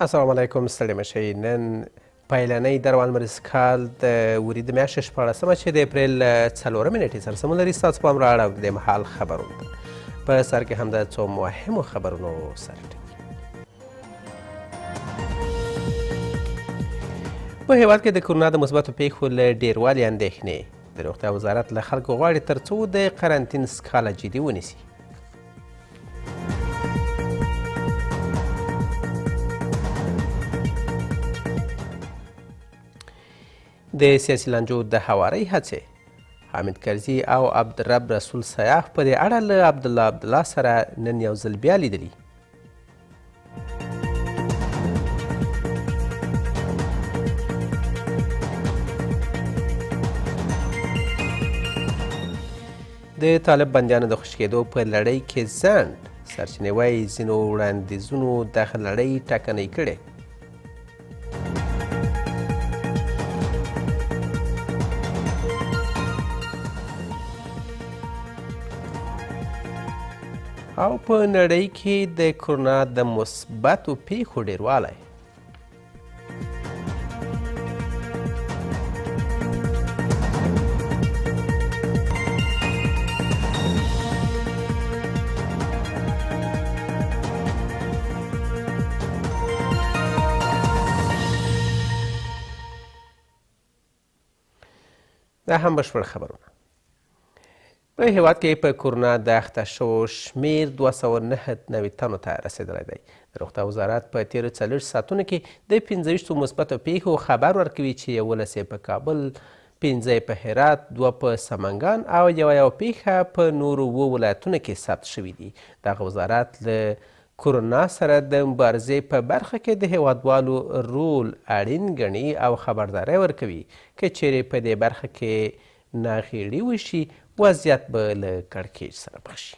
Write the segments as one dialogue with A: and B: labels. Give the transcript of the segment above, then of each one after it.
A: السلام علیکم، ستړي مشئ. نن پیلنی دروالمریز کال د ورید میاشتې 14مه چې د اپریل 4 نیټې سره سمون لري. ستاسو پام رااړوي د دې مهال خبرونو ته. په سر کې هم د څو مهمو خبرونو سرټکي. په هیواد کې د کرونا د مثبتو پیښو له ډیروالي اندېښنې. د روغتیا وزارت له خلکو غواړي تر څو د قرنطین سکاله جدي ونیسي. د سیاسي لانجو د هوارۍ هڅې. حامد کرزي او عبدالرب رسول سیاف په دې اړه له عبدالله سره نن یو ځل بیا لیدلي. د طالب بندیانو د خوشي کېدو په لړۍ کې ځنډ. سرچینې وایي ځینو وړاندیزونو دغه لړۍ ټکنۍ کړې. او په نړۍ کې د کرونا د مثبتو پیښو ډیروالی. دا هم بشپړ خبرونه. په هیواد کې په کرونا د اخته شوو شمیر 209 تنو ته رسېدلی دی. د روغتیا وزارت په تیرو 40 ساعتونو کې د 25 مثبتو پیښو خبر ورکوي چې 11 یې په کابل، 15 په هرات، 2 په سمنګان او یو پیښه په نورو 2 ولایتونو کې ثبت شوي دي. دغه وزارت له کرونا سره د مبارزې په برخه کې د هیوادوالو رول اړین ګڼي او خبرداری ورکوي که چیرې په دې برخه کې ناغېړي وشي وضعیت به له کړکېچ سره مخ شي.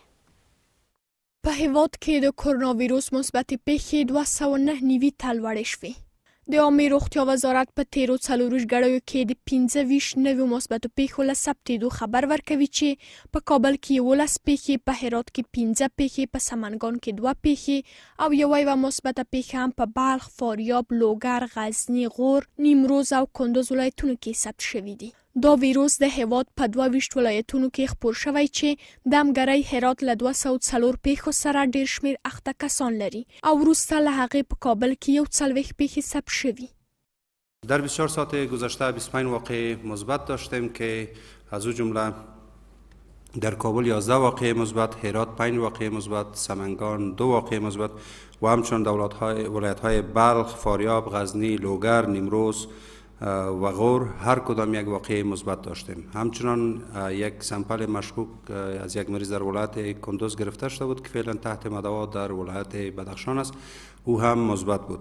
B: په هیواد کې د کرونا ویروس مثبتې پیښې 209 نوي ته لوړې شوې. د عامې روغتیا وزارت په تیرو 4 ګړیو کې د 25 نویو مثبتو پیښو له ثبتېدو خبر ورکوي چې په کابل کې 11 پیښې، په هرات کې 15 پیښې، په سمنګان کې 2 پیښې او یوه مثبته پیښه هم په بلخ، فاریاب، لوګر، غزني، غور، نیمروز او کندوز ولایتونو کې ثبت شوي دي. دا ویروس د هیواد په 22 ولایتونو کې خپور شوی چې د همګرۍ هرات له 204 پیښو سره ډیر شمیر اخته کسان لري او وروسته له هغې په کابل کې 41 پیښې ثبت شوي.
C: در 24 ساعت گذشته 25 واقعه مثبت داشتیم که از او جمله در کابل 11 واقعه مثبت، هرات 5 واقعه مثبت، سمنگان 2 واقعه مثبت و همچنین ولایت‌های بلخ، فاریاب، غزنی، لوگر، نیمروز و غور هر کدام یک واقعه مثبت داشتیم. همچنان یک سمپل مشکوک از یک مریض در ولایت کندوز گرفته شده بود که فعلا تحت مداوا در ولایت بدخشان است، او هم مثبت بود.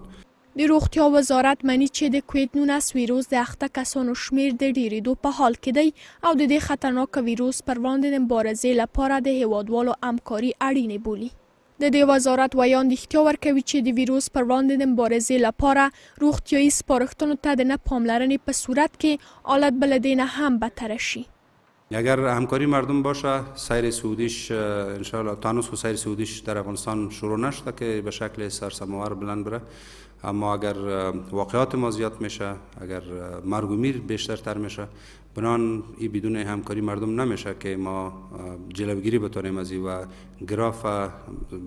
B: د روغتیا وزارت مني چې د کووید 19 ویروس د اخته کسانو شمیر د ډیریدو په حال کې دی او د دې خطرناک ویروس پر وړاندې د مبارزې لپاره د هیوادوالو همکاري اړینه بولي. د دې وزارت ویان احتیا ورکوي چې د ویروس پر وړاندې د مبارزې لپاره روغتیایي سپارښتنو ته د نه پاملرنې په صورت کې حالت به له دې نه هم بدتر شي.
C: اگر همکاری مردم باشه، سیر سعودیش انشاءالله تا هنوز سیر سعودیش در افغانستان شروع نشده که به شکل سرسماور بلند بره، اما اگر واقعات ما زیاد میشه، اگر مرگ و میر بیشتر تر میشه، بنان ای بدون همکاری مردم نمیشه که ما جلوگیری بتونیم از این و گراف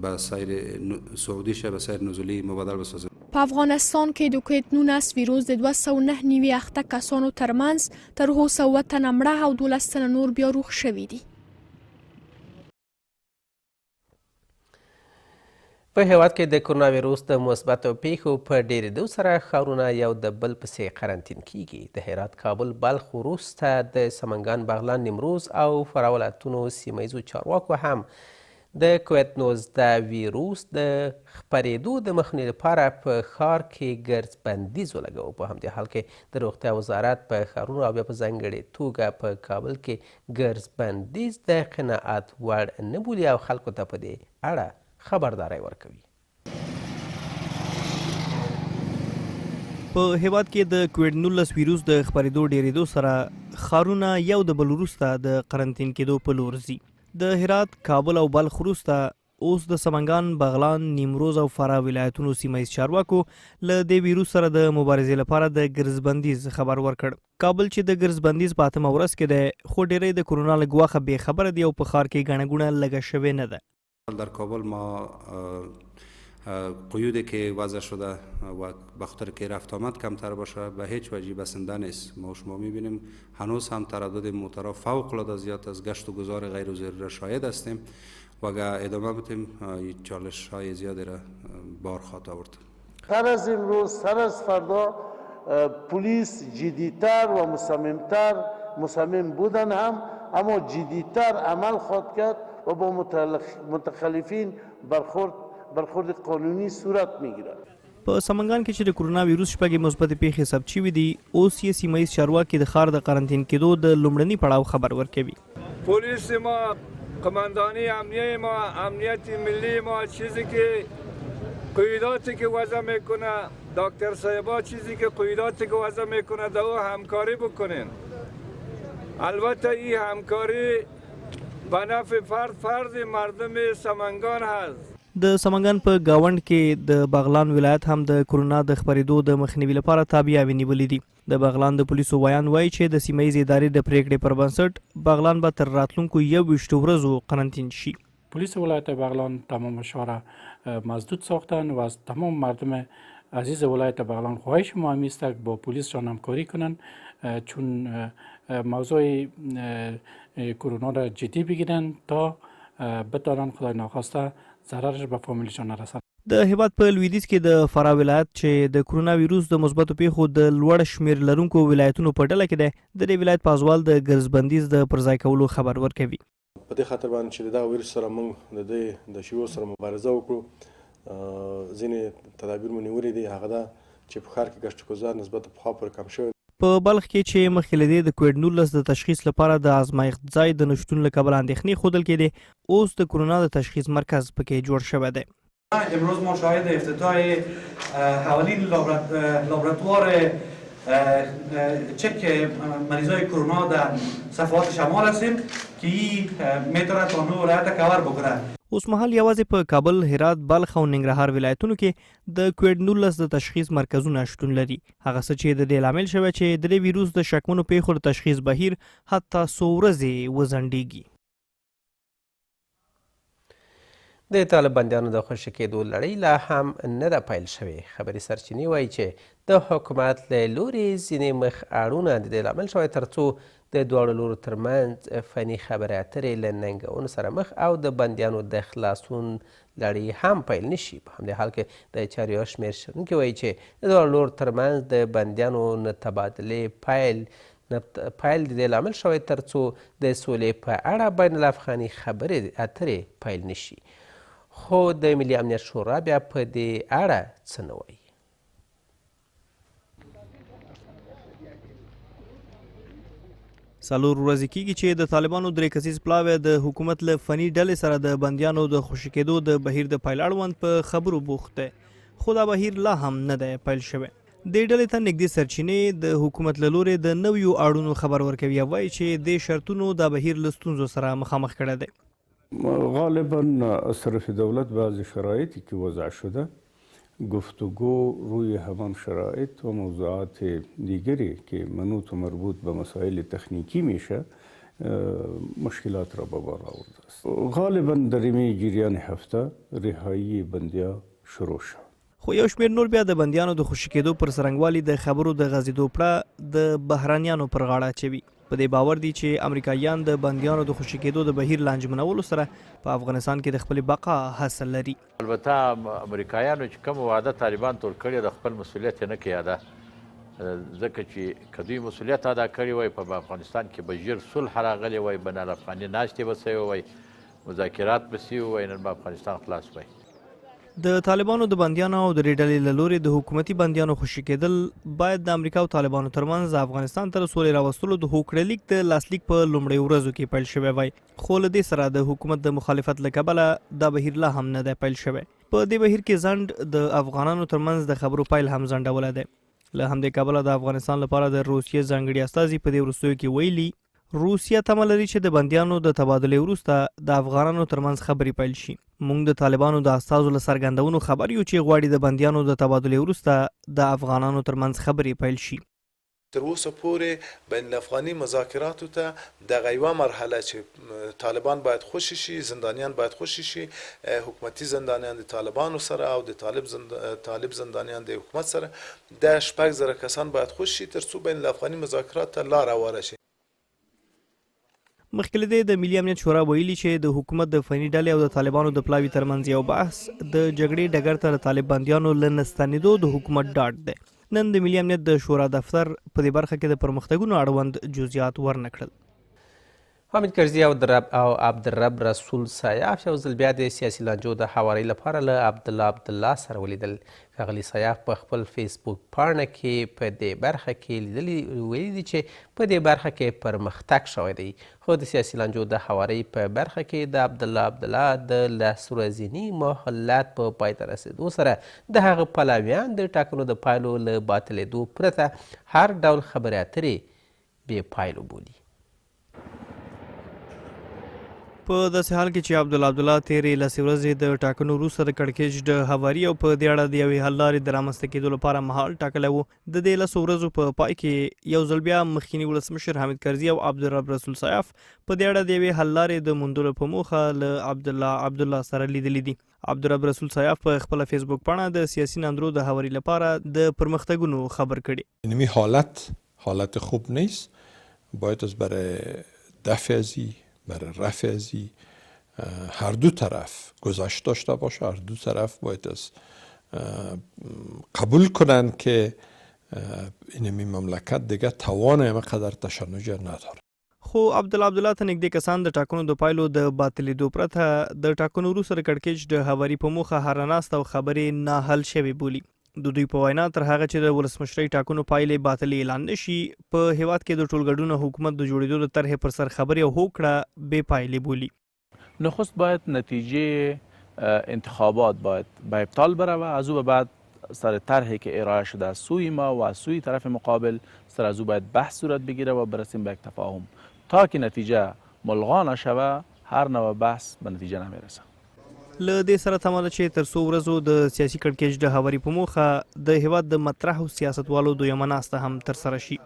C: به سیر سعودیش به سیر نزولی مبادل بسازیم.
B: په افغانستان کې د کووید 19 ویروس د 209 نوي اخته کسانو ترمنځ تر اوسه 7 تنه مړه او 12 تنه نور بیا روغ شوي دي.
A: په هیواد کې د کرونا ویروس د مثبتو پیښو په ډیریدو سره ښارونه یو د بل پسې قرنطین کیږي. د هرات، کابل، بلخ وروسته د سمنګان، بغلان، نیمروز او فراه ولایتونو سیمه ییزو چارواکو هم د کووید 19 ویروس د خپرېدو د مخنیوي لپاره په ښار کې ګرځ بندیز ولګاوه. په همدې حال کې د روغتیا وزارت په ښارونو او بیا په ځانګړې توګه په کابل کې ګرځ بندیز د قناعت وړ نه بولي او خلکو ته په دې اړه خبرداری ورکوي.
D: په هیواد کې د کووید 19 ویروس د خپرېدو ډیریدو سره ښارونه یو د بل وروسته د قرنطین کېدو په لور ځي. د هرات، کابل او بلخ وروسته اوس د سمنګان، بغلان، نیمروز او فراه ولایتونو سیمه ییز چارواکو له دې ویروس سره د مبارزې لپاره د ګرځبندیز خبر ورکړ. کابل چې د ګرځبندیز په 8مه ورځ کې دی، خو ډیری د کرونا له ګواښه بې خبره دی او په ښار کې ګڼه ګوڼه لږه شوې نه ده.
C: در کابل ما قیودی که وضع شده و بخاطر که رفت آمد کمتر باشه به هیچ وجه بسنده نیست. ما شما میبینیم هنوز هم تردد موتورها فوق العاده زیاد از گشت و گذار غیر ضروری شاهد هستیم و اگر ادامه بدیم چالش های زیادی را بار خواهد آورد.
E: هر از امروز هر از فردا پلیس جدیتر و مصمم بودن هم اما جدیتر عمل خواهد کرد و با متخلفین برخورد قانونی صورت میگیرد.
D: په سمنګان کې چې د کرونا ویروس شپږ مثبت پیښې ثبت شوې دي، اوس یې سیمه ییز چارواکي د ښار د قرنطین کېدو د لومړني پړاو خبر ورکوي.
F: پلیس ما، قماندانی امنیه ما، امنیت ملی ما چیزی که قیوداتی که وضع میکنه، دکتر صاحبا چیزی که قیوداتی که وضع میکنه دو همکاری بکنین. البته این همکاری به نفع فرد مردم سمنگان هست.
D: د سمنګان په گاوند کې د بغلان ولایت هم د کرونا د خپرېدو د مخنیوي لپاره تابعیاوې نیولې دي. د بغلان د پولیسو ویان وایي چې د سیمه ییزې ادارې د پریکړې پر بنسټ بغلان به تر راتلونکو 21 ورځو قرنطین شي.
G: پلیس ولایت بغلان تمام شهر مسدود ساختن و از تمام مردم عزیز ولایت بغلان خواهش ما هم است با پلیس جان همکاری کنند، چون موضوع کرونا را جدی بگیرن تا بتوانند خدای ناخواسته ضررش به فامیلشان نرسد.
D: د هیواد په لویدیځ کې د فراه ولایت چې د کرونا ویروس د مثبتو پیښو د لوړ شمیر لرونکو ولایتونو په ډله کې دی، د دې ولایت پازوال د ګرځبندیز د پرځای کولو خبر ورکوي.
H: په دې خاطر باندې چې دا ویروس سره موږ د شیوع سره مبارزه وکړو، ځینې تدابیر مو نیولي دي. هغه دا چې په ښار کې ګشت ګذار نسبت پخوا پورې کم شوی.
D: په بلخ کې چې مخکې له دې د کووډ-19 د تشخیص لپاره د ازمایښت ځای د نشتون له کبله اندېښنې ښودل کېدې، اوس د کرونا د تشخیص مرکز پکې جوړ شوی دی.
I: امروز ما شاهد افتتاح اولین لابراتوار چک مریضای کرونا در صفحات شمال هستیم که این میتونه تا 9 ولایت کور بکنه.
D: اوس مهال یوازې په کابل، هرات، بلخ او ننګرهار ولایتونو کې د کووډ-19 د تشخیص مرکزونه شتون لري. هغه څه چې د دې لامل شوی چې د دې ویروس د شکمنو پیښو د تشخیص بهیر حتی څو ورځې وځنډېږي.
A: د طالباندیانو د خوشي کېدو لړۍ لا هم نه ده پیل شوې. خبري سرچینې وایي چې د حکومت له لورې ځینې مخ اړونه د دې لامل شوی تر څو د دواړو لورو ترمنځ فني خبرې اترې له ننګونو سره مخ او د بندیانو د خلاصون لړۍ هم پیل نشي. په همدې حال کې د چارواکو شمېر شنونکي وایي چې د دواړو لورو ترمنځ د بندیانو نه تبادلې پیل د دې لامل شوی تر څو د سولې په اړه بین الافغاني خبرې اترې پیل نشي. خو د ملي امنیت شورا بیا په دې اړه څه نه وایي.
D: څلور ورځې کېږي چې د طالبانو درې کسیز پلاوی د حکومت له فني ډلې سره د بندیانو د خوشي کېدو د بهیر د پیل اړوند په خبرو بوخت دی، خو دا بهیر لا هم نه دی پیل شوی. دې ډلې ته نږدې سرچینې د حکومت له لورې د نویو اړونو خبر ورکوي او وایي چې دې شرطونو دا بهیر له ستونزو سره مخامخ کړی دی.
J: غالبا از طرف دولت بعضی شرایطی که وضع شده گفتگو روی همان شرایط و موضوعات دیگری که منوط و مربوط به مسائل تکنیکی میشه مشکلات را به بار آورده است. غالبا در این جریان هفته رهایی بندیا شروع شد.
D: خو یو شمېر نور بیا د بندیانو د خوشي کېدو پر څرنګوالي د خبرو د غځېدو پړه د بهرانیانو پر غاړه اچوي. په دې باور دي چې امریکایان د بندیانو د خوشي کېدو د بهیر له انجمنولو سره په افغانستان کې د خپل بقا حاصل لري.
K: البته امریکایانو چې کوم وعده طالبان تور کړی د خپل مسؤلیت نه کوي ادا، ځکه چې که دوی مسؤلیت ادا کړی وای په افغانستان کې به ژر صلح راغلی وای، بین الافغاني ناستې به سوی وای، مذاکرات به سوي وای، نن به افغانستان خلاص وای.
D: د طالبانو د بندیانو او د ډلې له لورې د حکومتي بندیانو خوشي کېدل باید د امریکا او طالبانو ترمنځ افغانستان ته سولې راوستلو د هوکړلیک د لاسلیک په لومړیو ورځو کې پیل شوی وای، خو له دې سره د حکومت د مخالفت له کبله دا بهیر لا هم نه دی پیل شوی. په دې بهیر کې ځنډ د افغانانو ترمنځ د خبرو پیل هم ځنډولی دی. له همدې کبله د افغانستان لپاره د روسیې ځانګړي استازي په دې وروستیو کې ویلي روسیه تمه لري چې د بندیانو د تبادلې وروسته د افغانانو ترمنځ خبرې پیل شي. موږ د طالبانو د استازو له څرګندونو خبر یو چې غواړي د بندیانو د تبادلې وروسته د افغانانو ترمنځ خبرې پیل شي.
L: تر اوسه پورې بین الافغاني مذاکراتو ته دغه یوه مرحله چې طالبان باید خوشي شي، زندانیان باید خوشي شي، حکومتي زندانیان د طالبانو سره او د طالب زندانیان د حکومت سره د 6,000 کسان باید خوشي شي تر څو بین الافغاني مذاکرات ته لار هواره شي.
D: مخکې د ملي امنیت شورا ویلي چې د حکومت د فني ډلې او د طالبانو د پلاوي ترمنځ یو بحث د جګړې ډګر ته د طالب بندیانو له نستنېدو د حکومت ډاډ دی. نن د ملي امنیت د شورا دفتر په دې برخه کې د پرمختګونو اړوند جزئیات ورنکړل.
A: حامد کرزي او عبدالرب رسول سیاف یو ځل بیا د سیاسي لانجو د هوارۍ لپاره له عبدالله سره ولیدل. ښاغلي سیاف په خپل فیسبوک پاڼه کې په دې برخه کې ویلي دي چې په دې برخه کې پرمختګ شوی دی، خو د سیاسي لانجو د هوارۍ په برخه کې د عبدالله د 10 ورځني مهلت په پای ته رسېدو سره د هغه پلویان د ټاکنو د پایلو له باطلېدو پرته هر ډول خبرې اترې بې پایلو بولي.
D: په داسې حال کې چې عبدالله تیرې 10 ورځې د ټاکنو وروسته د کړکېچ د هواري او په دې اړه د یوې حل لارې د رامنځته کېدو لپاره مهال ټاکلی و. د دې 10 ورځو په پای کې یو ځل بیا مخکیني ولسمشر حامد کرزي او عبدالرب رسول سیاف په دې اړه د یوې حل لارې د موندلو په موخه له عبدالله سره لیدلي دي. عبدالرب رسول سیاف په خپله فیسبوک پاڼه د سیاسي ناندرو د هواري لپاره د پرمختګونو خبر کړي.
M: اینمی حالت خوب نیست، باید از برای دفع ازی برای رفع ازی هر دو طرف گذشت داشته باشه، هر دو طرف باید از قبول کنن که اینمی مملکت دیگه توان اینقدر تشنج نداره.
D: خو عبدالله ته نږدې کسان د ټاکنو د پایلو د باطلېدو پرته د ټاکنو وروسته د کړکېچ د هواري په موخه هر ناسته او خبرې ناحل شوې بولي. د دوی په وینا تر هغه چې د ولسمشرۍ ټاکنو پایلې باطلې اعلان نشي، په هیواد کې د ټولګډون حکومت د جوړېدو د طرحې پر سر خبرې او هوکړه بې پایلې بولي.
N: نخست باید نتیجه انتخابات باید به ابطال بروه، از او به بعد سر طرحی که ارائه شده از سوی ما و از سوی طرف مقابل سر از او باید بحث صورت بگیره و برسیم به یک تفاهم. تا که نتیجه ملغا نشوه هر نوع بحث به نتیجه نمیرسه.
D: له دې سره تمه ده چې تر څو ورځو د سیاسي کړکېچ د هواري په موخه د هیواد د مطرحو سیاستوالو دویمه ناسته هم ترسره شي.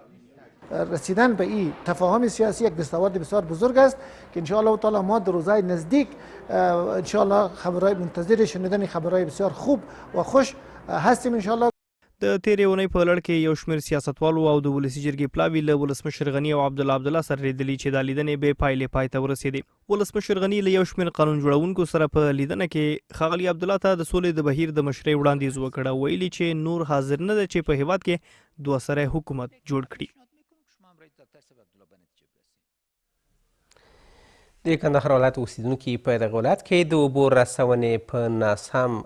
O: رسیدن به این تفاهم سیاسی یک دستاورد بسیار بزرگ است که ان شاء الله تعالی ما در روزهای نزدیک ان شاء الله خبرهای منتظر شنیدن خبرهای بسیار خوب و خوش هستیم ان شاء الله.
D: د تیرې اونۍ په لړ کې یو شمېر سیاستوالو او د ولسي جرګې پلاوي له ولسمشر غني او عبدالله سره لیدلي چې دا لیدنې بې پایلې پای ته ورسېدې. ولسمشر غني له یو شمېر قانون جوړونکو سره په لیدنه کې ښاغلي عبدالله ته د سولې د بهیر د مشرۍ وړاندیز وکړه، ویلي چې نور حاضر نه ده چې په هیواد کې دوه سری حکومت جوړ کړي.
A: د کندهار ولایت اوسیدونکي په دغه ولایت کې د اوبو رسونې په ناسم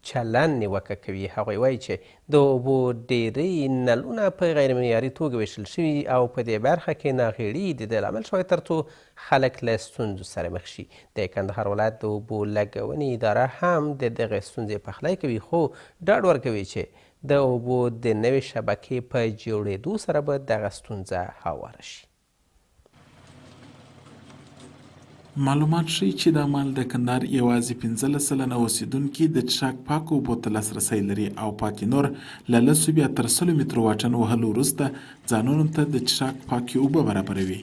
A: چلن نیوکه کوي. هغوی وایي چې د اوبو ډېری نلونه په غیر معیاري توګه ویشل شوي او په دې برخه کې ناغېړي د دې لامل شوی تر څو خلک له ستونزو سره مخ شي. د کندهار ولایت د اوبو لګونې اداره هم د دغې ستونزې پخلی کوي، خو ډاډ ورکوي چې د اوبو د نوې شبکې په جوړېدو سره به دغه ستونزه هواره شي.
P: معلومات ښیي چې د عمل د کندهار یوازې 15 سلنه اوسیدونکي د څښاک پاکو اوبو ته لاسرسی لري او پاتې نور له 100 بیا تر 100 مترو واټن وهلو وروسته ځانونو ته د څښاک پاکې اوبه برابروي.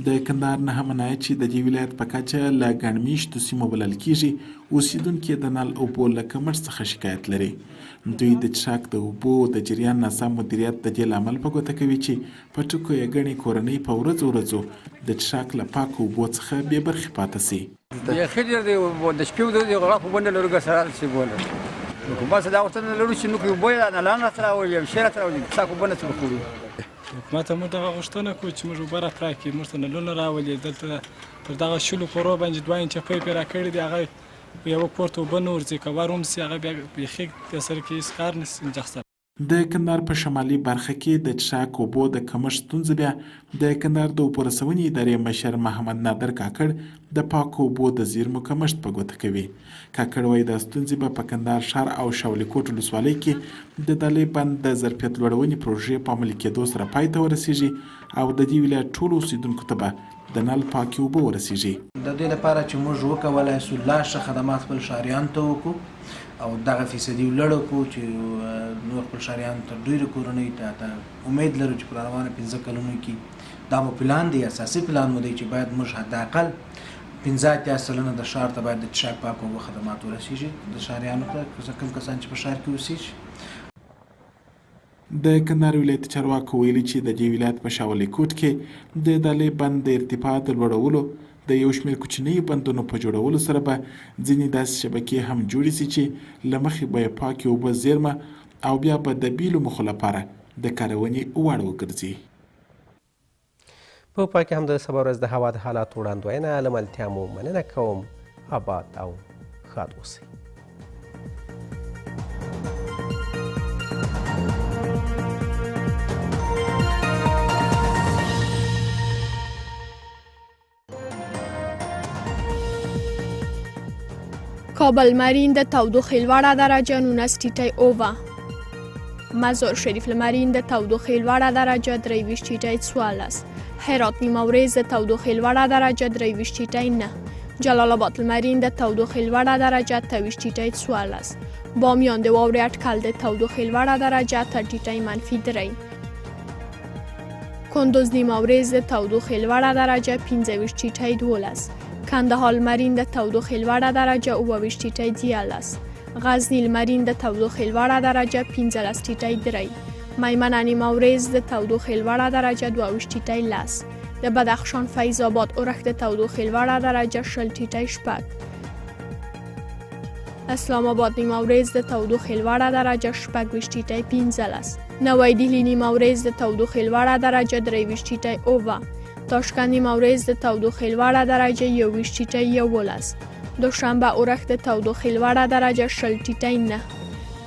P: د کندهار نهه ولایت چې د دې ولایت په کچه له ګڼ میشتو سیمو بلل کیږي، اوسیدونکي د نل اوبو له کمښت څخه شکایت لري. دوی د څښاک د اوبو د جریان ناسم مدیریت د دې لامل په ګوته کوي چې په ټکو یې ګڼې کورنۍ په ورځو د څښاک له پاکو اوبو څخه بې برخې پاتې سي.
Q: بیخي ډېر د شپې د غلا په بنده لرو ګسرال شي بوله نو بس دا وخت نه لرو چې نو کې بوی نه لاندې سره او یو شی سره د څاکو بنده څخه خورو.
R: حکومت هم دغه غوښتنه کوي چې موږ اوبه راکړي، موږ ته نلونه راولي. دلته پر دغه شلو پرو باندې 2 انچه پیپ راکړي دي، هغه په یو کور ته اوبه نه ورځي، که ور ومسي هغه بیا بیخي د سر کې هېڅ کار نشي انجاخته.
P: د کندهار په شمالي برخه کې د څښاک اوبو د کمښت ستونزه بیا د کندهار د اوبو رسونې ادارې مشر محمد نادر کاکړ د پاکو اوبو د زیرمو کمښت په ګوته کوي. کاکړ وایي دا ستونزې به په کندهار ښار او شاولي کوټ ولسوالۍ کې د دالۍ بند د ظرفیت لوړونې پروژې په عملي کېدو سره پای ته ورسیږي او د دې ولایت ټولو اوسیدونکو ته به د نل پاکې اوبه ورسیږي.
S: د دې لپاره چې موږ وکولای شو لا ښه خدمات خپل ښاریانو ته وکړو او دغه فیصدي ولړ کړو چې نور خپل ښاریانو ته ډېرو کورنیو ته امید لرو چې په روانه 15 کلونو کې دا مو پلان دی، اساسي پلان مو دی چې باید موږ حداقل 15% د ښار ته باید د څښاک پاکو اوبو خدمات ورسیږي د ښاریانو ته کوم کسان چې په ښار کې اوسیږي.
P: د کندهار ولایت چارواکو ویلي چې د دې ولایت په شاولي کوټ کې د دالۍ بند د ارتفاع د لوړولو د یو شمېر کوچنیو بندونو په جوړولو سره به ځینې داسې شبکې هم جوړې شي چې له مخې به یې پاکې اوبه زیرمه او بیا به د بیلو موخو لپاره د کارونې وړ وګرځي.
A: په پای کې هم د سبا ورځ د هوا د حالاتو وړاندوینه له ملتیا مو مننه کوم. آباد او ښاد اوسئ.
B: کابل مرین د تودوخې لوړه درجه 19 اوه. مزار شریف لمرین د تودوخې لوړه درجه 23 14. هرات نیمه ورځ د تودوخې لوړه درجه 23 9. جلال آباد لمرین د تودوخې لوړه درجه 23 14. بامیان د واورې اټکل د تودوخې لوړه درجه 3 -. کندوز نیمه ورځ د تودوخې لوړه درجه 15 12. کندهار لمرین د تودوخې لوړه درجه 28 13. غزنی لمرین د تودوخې لوړه درجه 15 3. میمنه نیمه ورځ د تودوخې لوړه درجه 22 10. د بدخشان فیض آباد اورښت د تودوخې لوړه درجه 0 6. اسلام آباد نیمه ورځ د تودوخې لوړه درجه 25 15. نوی دهلی نیمه ورځ د تودوخې لوړه درجه 23 اوه. تاشکند نیمه ورځ د تودوخې لوړه درجه 21 11. دوشنبه اورښت د تودوخې لوړه درجه 0 9.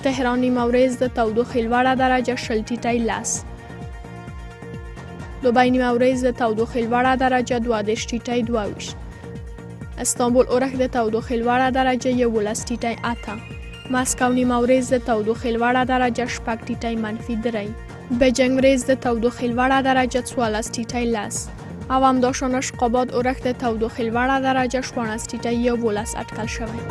B: تهران نیمه ورځ د تودوخې لوړه درجه 0 10. دوبی نیمه ورځ د تودوخې لوړه درجه 22 22. استانبول اورښت د تودوخې لوړه درجه 11 8. مسکو نیمه ورځ د تودوخې لوړه درجه 6 -3. بیجینګ ورځ د تودوخې لوړه درجه 14 10. او همداشان اشقاباد اورښت د تودوخې لوړه درجه 14 11 اټکل شوی.